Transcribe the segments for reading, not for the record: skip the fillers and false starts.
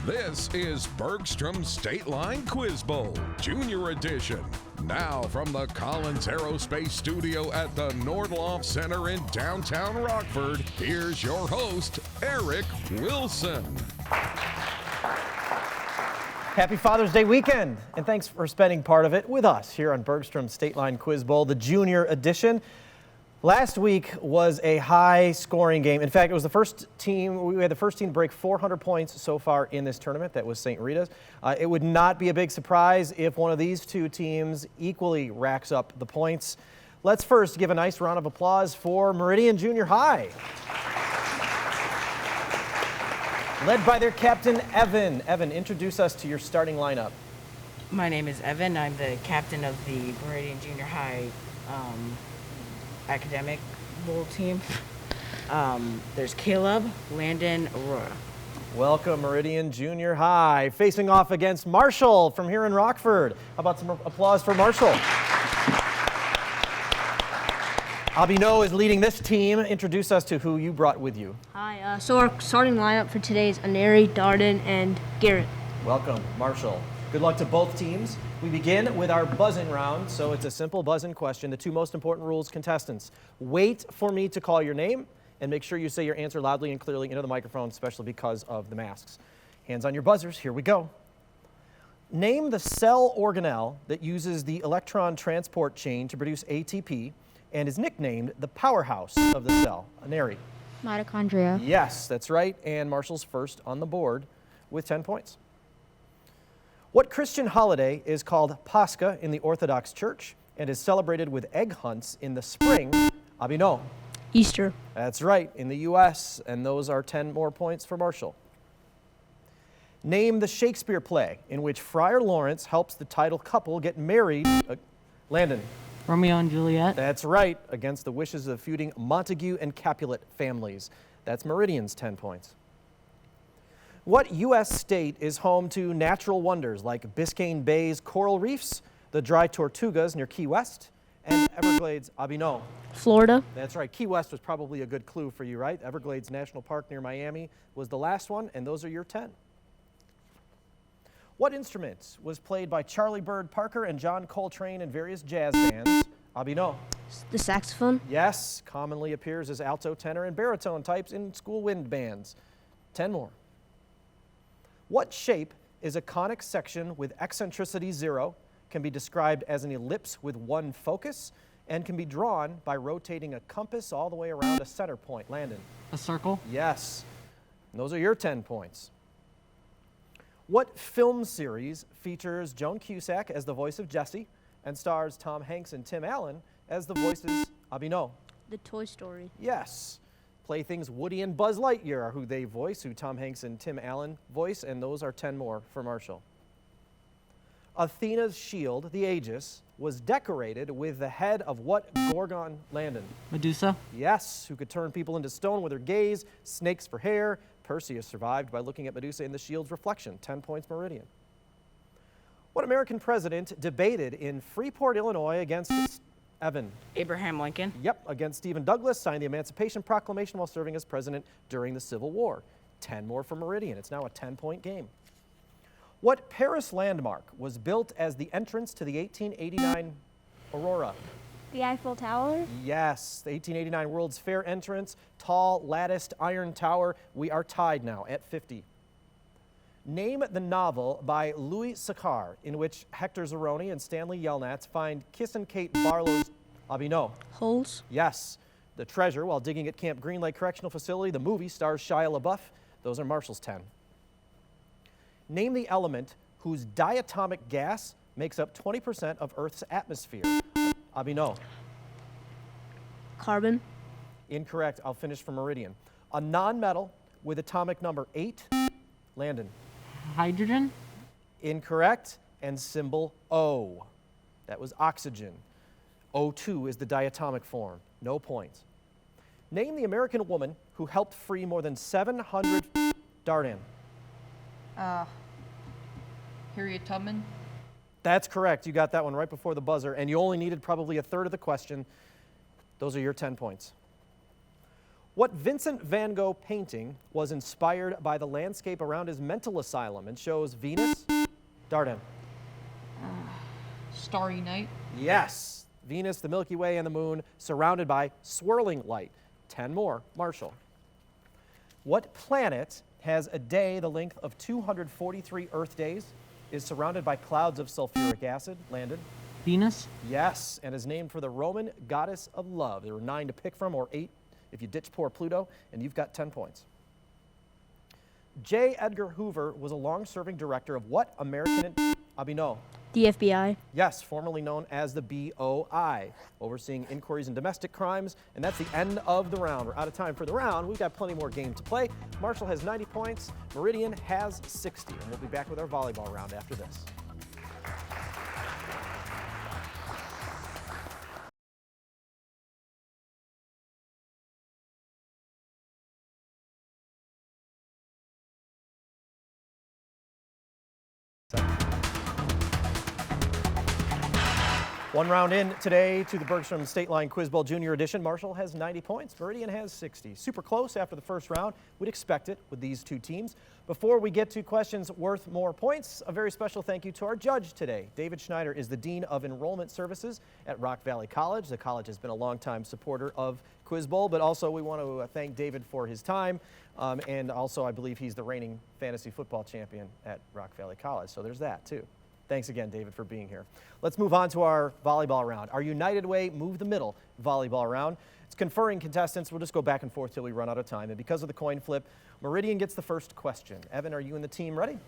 This is Bergstrom State Line Quiz Bowl, Junior Edition. Now from the Collins Aerospace Studio at the Nordloff Center in downtown Rockford, here's your host, Eric Wilson. Happy Father's Day weekend, and thanks for spending part of it with us here on Bergstrom State Line Quiz Bowl, the Junior Edition. Last week was a high-scoring game. In fact, it was the first team, we had the first team to break 400 points so far in this tournament. That was St. Rita's. It would not be a big surprise if one of these two teams equally racks up the points. Let's first give a nice round of applause for Meridian Junior High. Led by their captain, Evan. Evan, introduce us to your starting lineup. My name is Evan. I'm the captain of the Meridian Junior High academic bowl team. There's Caleb, Landon, Aurora. Welcome, Meridian Junior High. Facing off against Marshall from here in Rockford. How about some applause for Marshall? Abino is leading this team. Introduce us to who you brought with you. Hi, so our starting lineup for today is Aneri, Darden, and Garrett. Welcome, Marshall. Good luck to both teams. We begin with our buzz-in round, so it's a simple buzz-in question. The two most important rules, contestants. Wait for me to call your name, and make sure you say your answer loudly and clearly into the microphone, especially because of the masks. Hands on your buzzers, here we go. Name the cell organelle that uses the electron transport chain to produce ATP and is nicknamed the powerhouse of the cell. Aneri. Mitochondria. Yes, that's right, and Marshall's first on the board with 10 points. What Christian holiday is called Pascha in the Orthodox Church and is celebrated with egg hunts in the spring? Abino. Easter. That's right, in the U.S., and those are 10 more points for Marshall. Name the Shakespeare play in which Friar Lawrence helps the title couple get married. Landon. Romeo and Juliet. That's right, against the wishes of feuding Montague and Capulet families. That's Meridian's 10 points. What U.S. state is home to natural wonders like Biscayne Bay's coral reefs, the dry tortugas near Key West, and Everglades? Abino. Florida. That's right. Key West was probably a good clue for you, right? Everglades National Park near Miami was the last one, and those are your 10. What instrument was played by Charlie Bird Parker and John Coltrane in various jazz bands? Abino. The saxophone. Yes, commonly appears as alto, tenor, and baritone types in school wind bands. 10 more. What shape is a conic section with eccentricity 0, can be described as an ellipse with one focus, and can be drawn by rotating a compass all the way around a center point? Landon. A circle. Yes. And those are your 10 points. What film series features Joan Cusack as the voice of Jessie and stars Tom Hanks and Tim Allen as the voices? Abino. The Toy Story. Yes. Playthings Woody and Buzz Lightyear are who they voice, who Tom Hanks and Tim Allen voice, and those are 10 more for Marshall. Athena's shield, the Aegis, was decorated with the head of what Gorgon? Landon? Medusa. Yes, who could turn people into stone with her gaze, snakes for hair. Perseus survived by looking at Medusa in the shield's reflection. 10 points, Meridian. What American president debated in Freeport, Illinois against Evan? Abraham Lincoln. Yep, against Stephen Douglas, signed the Emancipation Proclamation while serving as president during the Civil War. 10 more for Meridian. It's now a 10-point game. What Paris landmark was built as the entrance to the 1889 Aurora? The Eiffel Tower. Yes, the 1889 World's Fair entrance, tall, latticed iron tower. We are tied now at 50. Name the novel by Louis Sachar in which Hector Zeroni and Stanley Yelnats find Kiss and Kate Barlow's Abino. Holes. Yes. The Treasure while digging at Camp Green Lake Correctional Facility. The movie stars Shia LaBeouf. Those are Marshall's 10. Name the element whose diatomic gas makes up 20% of Earth's atmosphere. Abino. Carbon. Incorrect. I'll finish for Meridian. A non-metal with atomic number 8. Landon. Hydrogen. Incorrect. And symbol O. That was oxygen. O2 is the diatomic form. No points. Name the American woman who helped free more than 700... Dardan. Harriet Tubman. That's correct. You got that one right before the buzzer, and you only needed probably a third of the question. Those are your 10 points. What Vincent van Gogh painting was inspired by the landscape around his mental asylum and shows Venus? Darden. Starry Night. Yes. Venus, the Milky Way, and the moon surrounded by swirling light. 10 more. Marshall. What planet has a day the length of 243 Earth days, is surrounded by clouds of sulfuric acid? Landon. Venus? Yes, and is named for the Roman goddess of love. There were 9 to pick from, or 8 if you ditch poor Pluto, and you've got 10 points. J. Edgar Hoover was a long-serving director of what American... Abhinav. The FBI. Yes, formerly known as the BOI, overseeing inquiries in domestic crimes. And that's the end of the round. We're out of time for the round. We've got plenty more game to play. Marshall has 90 points. Meridian has 60. And we'll be back with our volleyball round after this. One round in today to the Bergstrom State Line Quiz Bowl Junior Edition. Marshall has 90 points. Meridian has 60. Super close after the first round. We'd expect it with these two teams. Before we get to questions worth more points, a very special thank you to our judge today. David Schneider is the Dean of Enrollment Services at Rock Valley College. The college has been a longtime supporter of Quiz Bowl, but also we want to thank David for his time. And also, I believe he's the reigning fantasy football champion at Rock Valley College. So there's that, too. Thanks again, David, for being here. Let's move on to our volleyball round, our United Way Move the Middle volleyball round. It's conferring contestants. We'll just go back and forth till we run out of time. And because of the coin flip, Meridian gets the first question. Evan, are you and the team ready?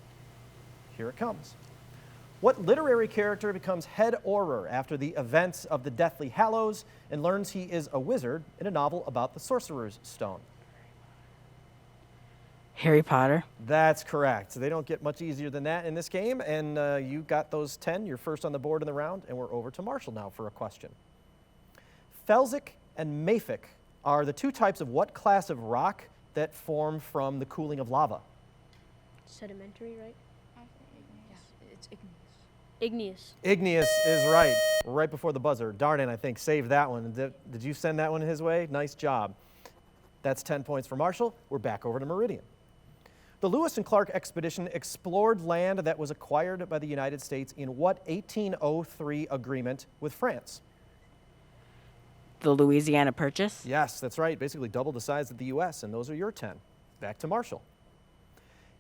Here it comes. What literary character becomes head orer after the events of the Deathly Hallows and learns he is a wizard in a novel about the Sorcerer's Stone? Harry Potter. That's correct. They don't get much easier than that in this game, and you got those 10. You're first on the board in the round, and we're over to Marshall now for a question. Felsic and mafic are the two types of what class of rock that form from the cooling of lava? Sedimentary, right? Yes, it's igneous. Igneous. Igneous is right. Right before the buzzer. Darden, I think, saved that one. Did you send that one his way? Nice job. That's 10 points for Marshall. We're back over to Meridian. The Lewis and Clark expedition explored land that was acquired by the United States in what 1803 agreement with France? The Louisiana Purchase. Yes, that's right. Basically double the size of the U.S., and those are your 10. Back to Marshall.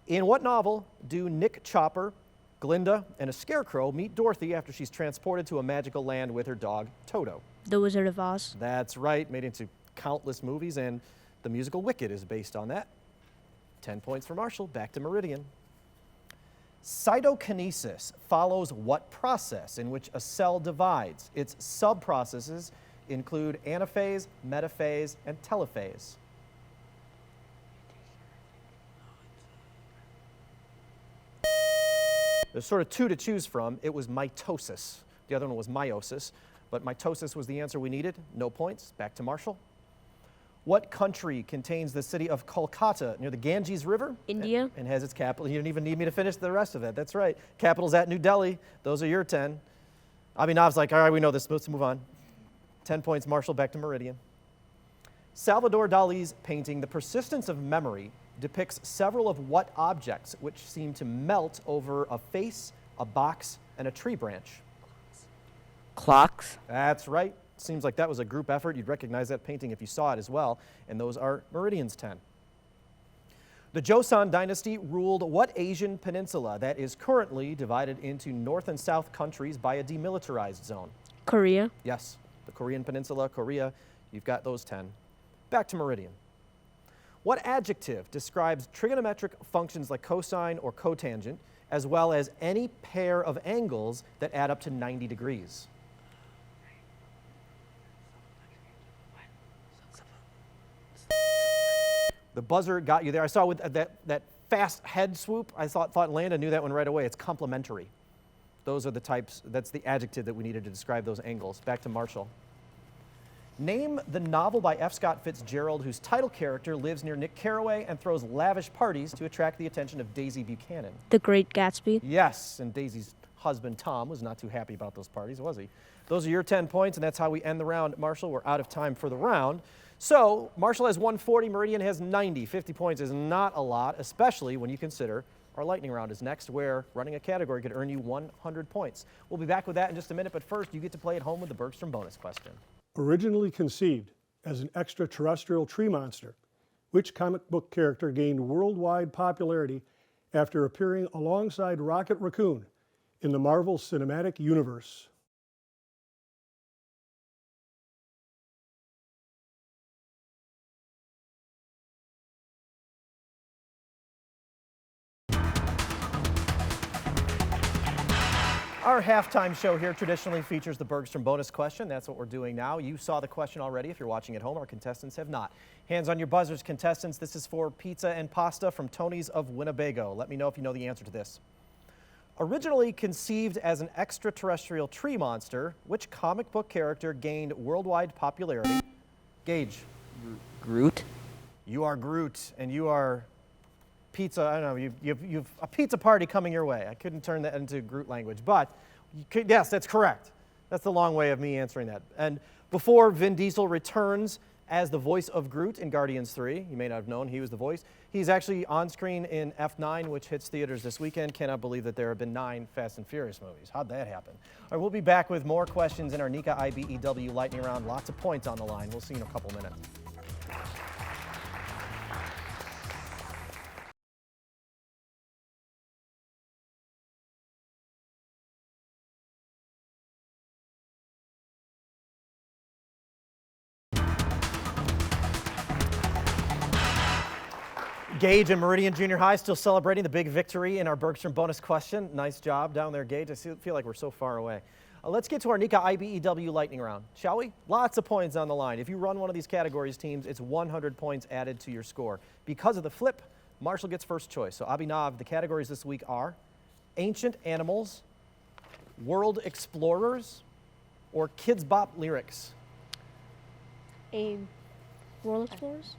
In what novel do Nick Chopper, Glinda, and a scarecrow meet Dorothy after she's transported to a magical land with her dog, Toto? The Wizard of Oz. That's right. Made into countless movies, and the musical Wicked is based on that. 10 points for Marshall. Back to Meridian. Cytokinesis follows what process in which a cell divides? Its sub-processes include anaphase, metaphase, and telophase. There's sort of two to choose from. It was mitosis. The other one was meiosis, but mitosis was the answer we needed. No points. Back to Marshall. What country contains the city of Kolkata near the Ganges River? India. And has its capital. You don't even need me to finish the rest of that. That's right. Capital's at New Delhi. Those are your 10. Abhinav's like, all right, we know this. Let's move on. 10 points, Marshall. Back to Meridian. Salvador Dali's painting, The Persistence of Memory, depicts several of what objects which seem to melt over a face, a box, and a tree branch? Clocks. That's right. Seems like that was a group effort. You'd recognize that painting if you saw it as well. And those are Meridian's 10. The Joseon dynasty ruled what Asian peninsula that is currently divided into north and south countries by a demilitarized zone? Korea. Yes, the Korean peninsula, Korea. You've got those 10. Back to Meridian. What adjective describes trigonometric functions like cosine or cotangent, as well as any pair of angles that add up to 90 degrees? The buzzer got you there. I saw with that fast head swoop, I thought Landa knew that one right away. It's complementary. Those are the types, that's the adjective that we needed to describe those angles. Back to Marshall. Name the novel by F. Scott Fitzgerald whose title character lives near Nick Carraway and throws lavish parties to attract the attention of Daisy Buchanan. The Great Gatsby. Yes, and Daisy's husband, Tom, was not too happy about those parties, was he? Those are your 10 points, and that's how we end the round. Marshall, we're out of time for the round. So Marshall has 140, Meridian has 90. 50 points is not a lot, especially when you consider our lightning round is next, where running a category could earn you 100 points. We'll be back with that in just a minute, but first you get to play at home with the Bergstrom bonus question. Originally conceived as an extraterrestrial tree monster, which comic book character gained worldwide popularity after appearing alongside Rocket Raccoon in the Marvel Cinematic Universe? Our halftime show here traditionally features the Bergstrom bonus question. That's what we're doing now. You saw the question already if you're watching at home. Our contestants have not. Hands on your buzzers, contestants. This is for pizza and pasta from Tony's of Winnebago. Let me know if you know the answer to this. Originally conceived as an extraterrestrial tree monster, which comic book character gained worldwide popularity? Gage. Groot. You are Groot, and you are pizza. I don't know, you've a pizza party coming your way. I couldn't turn that into Groot language, but yes, that's correct. That's the long way of me answering that. And before Vin Diesel returns as the voice of Groot in Guardians 3, you may not have known he was the voice. He's actually on screen in F9, which hits theaters this weekend. Cannot believe that there have been 9 Fast and Furious movies. How'd that happen? All right, we'll be back with more questions in our Nika IBEW lightning round. Lots of points on the line. We'll see you in a couple minutes. Gage and Meridian Junior High still celebrating the big victory in our Bergstrom bonus question. Nice job down there, Gage. I feel like we're so far away. Let's get to our Nika IBEW lightning round, shall we? Lots of points on the line. If you run one of these categories teams, it's 100 points added to your score. Because of the flip, Marshall gets first choice. So Abhinav, the categories this week are ancient animals, world explorers, or Kids Bop lyrics. World Explorers?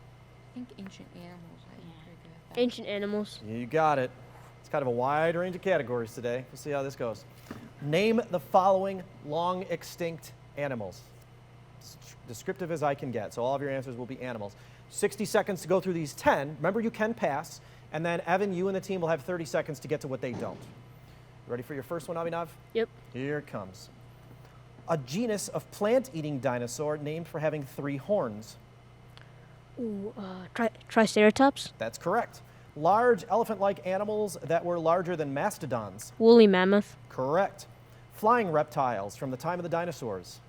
I think ancient animals. I'm pretty good at that. Ancient animals. You got it. It's kind of a wide range of categories today. We'll see how this goes. Name the following long extinct animals. As descriptive as I can get, so all of your answers will be animals. 60 seconds to go through these 10. Remember, you can pass. And then, Evan, you and the team will have 30 seconds to get to what they don't. Ready for your first one, Abhinav? Yep. Here it comes. A genus of plant-eating dinosaur named for having 3 horns. Ooh, Triceratops. That's correct. Large elephant-like animals that were larger than mastodons. Woolly mammoth. Correct. Flying reptiles from the time of the dinosaurs.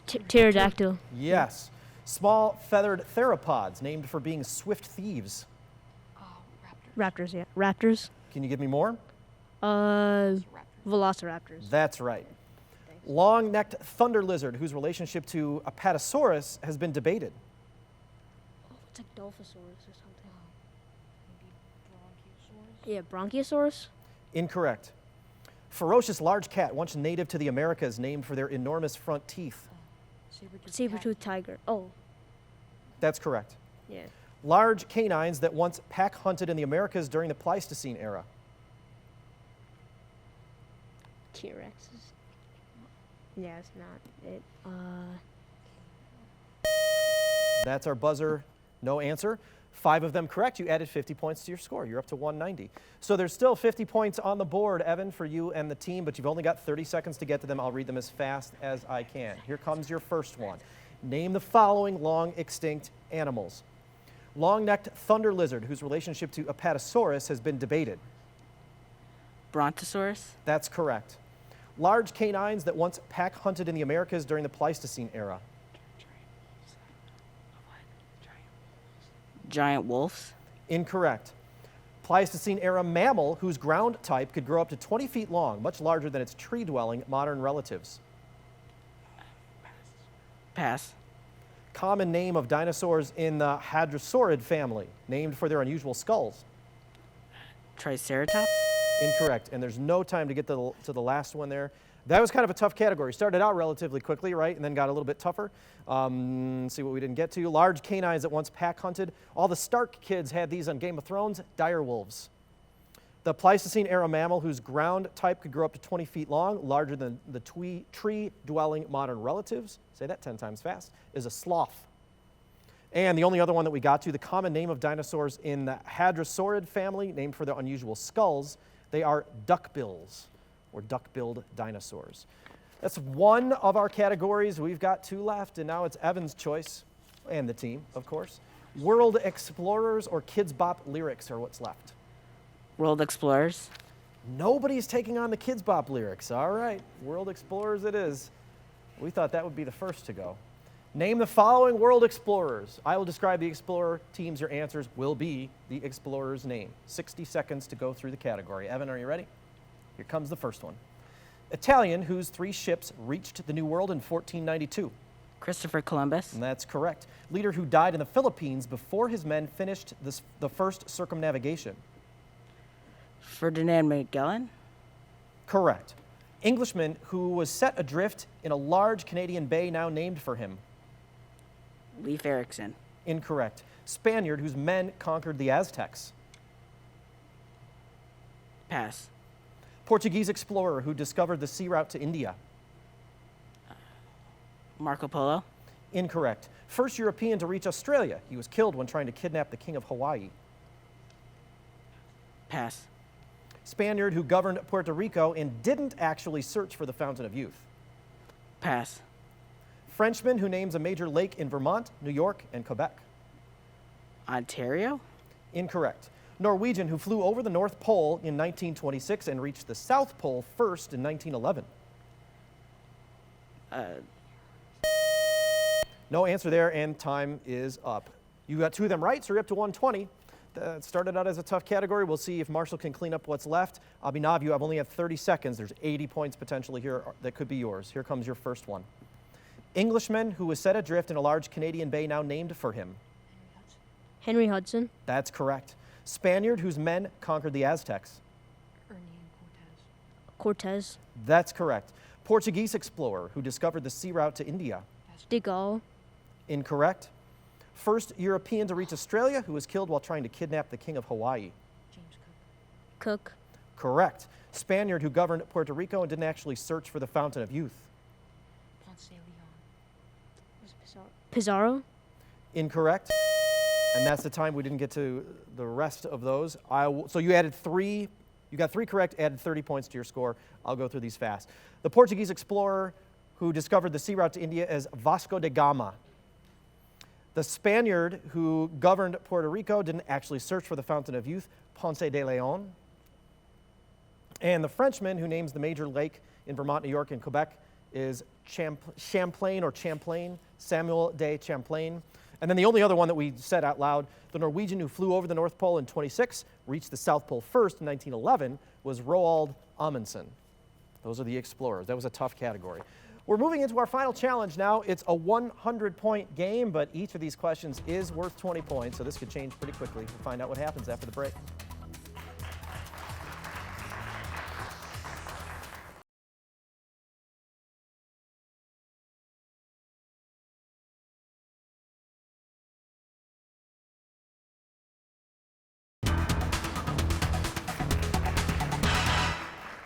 Pterodactyl. Yes. Small feathered theropods named for being swift thieves. Oh, Raptors, yeah. Raptors. Can you give me more? Velociraptors. That's right. Long-necked thunder lizard, whose relationship to Apatosaurus has been debated. It's like Dilophosaurus or something. Maybe Yeah, Bronchiosaurus. Incorrect. Ferocious large cat, once native to the Americas, named for their enormous front teeth. Saber-toothed tiger. Oh, That's correct. yeah. Large canines that once pack hunted in the Americas during the Pleistocene era. T-Rexes. Yeah, it's not it. That's our buzzer. No answer. 5 of them correct. You added 50 points to your score. You're up to 190. So there's still 50 points on the board, Evan, for you and the team, but you've only got 30 seconds to get to them. I'll read them as fast as I can. Here comes your first one. Name the following long extinct animals. Long-necked thunder lizard, whose relationship to Apatosaurus has been debated. Brontosaurus. That's correct. Large canines that once pack hunted in the Americas during the Pleistocene era. Giant wolves. Incorrect. Pleistocene era mammal whose ground type could grow up to 20 feet long, much larger than its tree-dwelling modern relatives. Pass. Common name of dinosaurs in the Hadrosaurid family, named for their unusual skulls. Triceratops. Incorrect. And there's no time to get to the last one there. That was kind of a tough category. Started out relatively quickly, right? And then got a little bit tougher. See what we didn't get to. Large canines that once pack hunted. All the Stark kids had these on Game of Thrones. Dire wolves. The Pleistocene era mammal whose ground type could grow up to 20 feet long, larger than the tree-dwelling modern relatives, say that 10 times fast, is a sloth. And the only other one that we got to, the common name of dinosaurs in the Hadrosaurid family, named for their unusual skulls, they are duckbills, or duck-billed dinosaurs. That's one of our categories. We've got 2 left, and now it's Evan's choice, and the team, of course. World Explorers or Kids Bop lyrics are what's left. World Explorers. Nobody's taking on the Kids Bop lyrics. All right, World Explorers it is. We thought that would be the first to go. Name the following World Explorers. I will describe the Explorer teams. Your answers will be the Explorer's name. 60 seconds to go through the category. Evan, are you ready? Here comes the first one. Italian, whose 3 ships reached the New World in 1492. Christopher Columbus. And that's correct. Leader who died in the Philippines before his men finished the first circumnavigation. Ferdinand Magellan. Correct. Englishman who was set adrift in a large Canadian bay now named for him. Leif Erikson. Incorrect. Spaniard whose men conquered the Aztecs. Pass. Portuguese explorer who discovered the sea route to India. Marco Polo. Incorrect. First European to reach Australia. He was killed when trying to kidnap the king of Hawaii. Pass. Spaniard who governed Puerto Rico and didn't actually search for the Fountain of Youth. Pass. Frenchman who names a major lake in Vermont, New York, and Quebec. Ontario. Incorrect. Norwegian who flew over the North Pole in 1926 and reached the South Pole first in 1911. No answer there, and time is up. You got 2 of them right, so you're up to 120. That started out as a tough category. We'll see if Marshall can clean up what's left. Abhinav, you have only 30 seconds. There's 80 points potentially here that could be yours. Here comes your first one. Englishman who was set adrift in a large Canadian bay now named for him. Henry Hudson. That's correct. Spaniard whose men conquered the Aztecs. Hernán Cortés. Cortez. That's correct. Portuguese explorer who discovered the sea route to India. De Gaulle. Incorrect. First European to reach Australia who was killed while trying to kidnap the king of Hawaii. James Cook. Cook. Correct. Spaniard who governed Puerto Rico and didn't actually search for the Fountain of Youth. Ponce de Leon. Was it Pizarro? Incorrect. And that's the time we didn't get to the rest of those. So you added 3. You got 3 correct, added 30 points to your score. I'll go through these fast. The Portuguese explorer who discovered the sea route to India is Vasco da Gama. The Spaniard who governed Puerto Rico didn't actually search for the Fountain of Youth, Ponce de Leon. And the Frenchman who names the major lake in Vermont, New York, and Quebec is Champlain, Samuel de Champlain. And then the only other one that we said out loud, the Norwegian who flew over the North Pole in 26, reached the South Pole first in 1911, was Roald Amundsen. Those are the explorers. That was a tough category. We're moving into our final challenge now. It's a 100-point game, but each of these questions is worth 20 points, so this could change pretty quickly. We'll find out what happens after the break.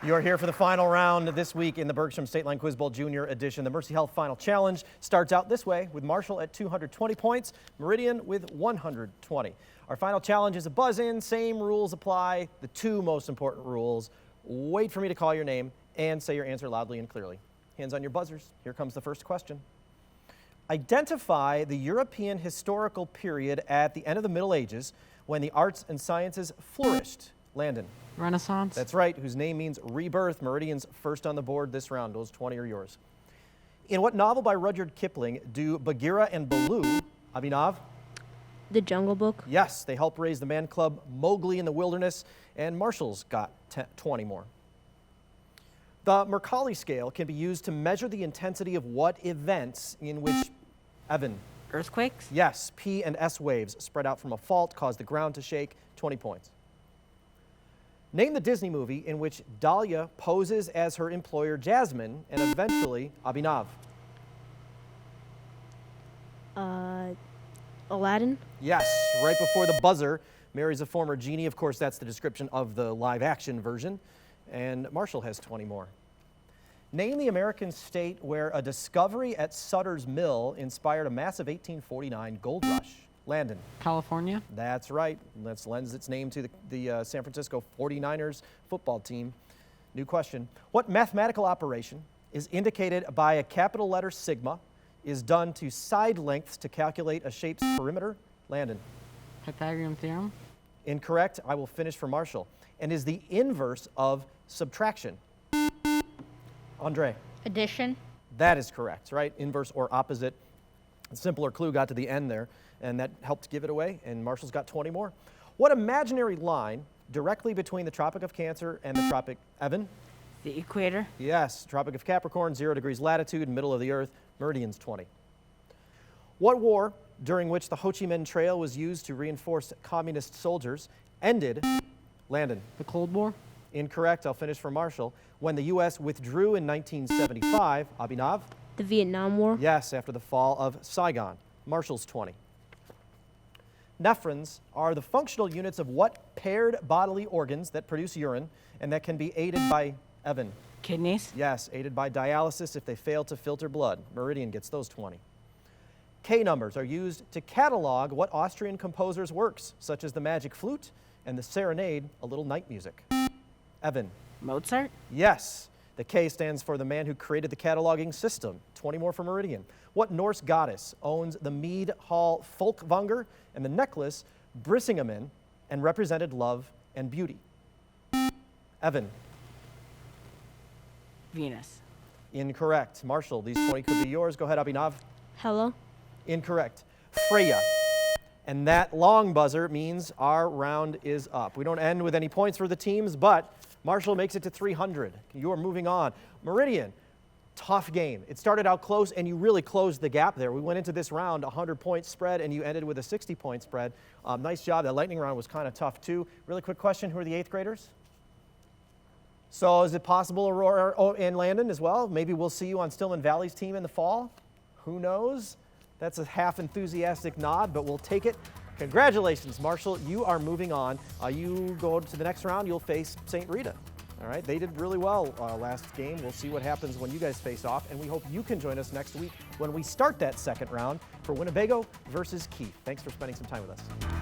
You're here for the final round this week in the Bergstrom State Line Quiz Bowl Junior Edition. The Mercy Health Final Challenge starts out this way with Marshall at 220 points, Meridian with 120. Our final challenge is a buzz-in. Same rules apply. The 2 most important rules. Wait for me to call your name and say your answer loudly and clearly. Hands on your buzzers. Here comes the first question. Identify the European historical period at the end of the Middle Ages when the arts and sciences flourished. Landon. Renaissance. That's right, whose name means rebirth. Meridian's first on the board this round. Those 20 are yours. In what novel by Rudyard Kipling do Bagheera and Baloo, Abhinav? The Jungle Book. Yes, they help raise the man club Mowgli in the Wilderness, and Marshall's got 20 more. The Mercalli scale can be used to measure the intensity of what events in which, Evan? Earthquakes. Yes, P and S waves spread out from a fault cause the ground to shake. 20 points. Name the Disney movie in which Dahlia poses as her employer Jasmine and eventually Abhinav. Aladdin. Yes, right before the buzzer, marries a former genie. Of course, that's the description of the live action version. And Marshall has 20 more. Name the American state where a discovery at Sutter's Mill inspired a massive 1849 gold rush. Landon. California. That's right. That lends its name to the San Francisco 49ers football team. New question. What mathematical operation is indicated by a capital letter sigma, is done to side lengths to calculate a shape's perimeter? Landon. Pythagorean theorem. Incorrect. I will finish for Marshall. And is the inverse of subtraction? Andre. Addition. That is correct, right? Inverse or opposite. A simpler clue got to the end there, and that helped give it away, and Marshall's got 20 more. What imaginary line directly between the Tropic of Cancer and the Tropic, Evan? The equator. Yes, Tropic of Capricorn, 0 degrees latitude, middle of the Earth, meridian's 20. What war, during which the Ho Chi Minh Trail was used to reinforce communist soldiers, ended, Landon? The Cold War. Incorrect. I'll finish for Marshall. When the U.S. withdrew in 1975, Abhinav? The Vietnam War. Yes, after the fall of Saigon. Marshall's 20. Nephrons are the functional units of what paired bodily organs that produce urine and that can be aided by, Evan? Kidneys. Yes, aided by dialysis if they fail to filter blood. Meridian gets those 20. K numbers are used to catalog what Austrian composers' works, such as the Magic Flute and the Serenade, a little night music. Evan? Mozart. Yes. The K stands for the man who created the cataloging system. 20 more for Meridian. What Norse goddess owns the Mead Hall Folkvanger and the necklace Brisingamen and represented love and beauty? Evan? Venus. Incorrect. Marshall, these 20 could be yours. Go ahead, Abhinav. Hello. Incorrect. Freya. And that long buzzer means our round is up. We don't end with any points for the teams, but Marshall makes it to 300. You are moving on. Meridian, tough game. It started out close, and you really closed the gap there. We went into this round 100-point spread, and you ended with a 60-point spread. Nice job. That lightning round was kind of tough, too. Really quick question, who are the 8th graders? So is it possible Aurora and Landon as well? Maybe we'll see you on Stillman Valley's team in the fall. Who knows? That's a half enthusiastic nod, but we'll take it. Congratulations, Marshall. You are moving on. You go to the next round, you'll face St. Rita. All right, they did really well last game. We'll see what happens when you guys face off, and we hope you can join us next week when we start that second round for Winnebago versus Keith. Thanks for spending some time with us.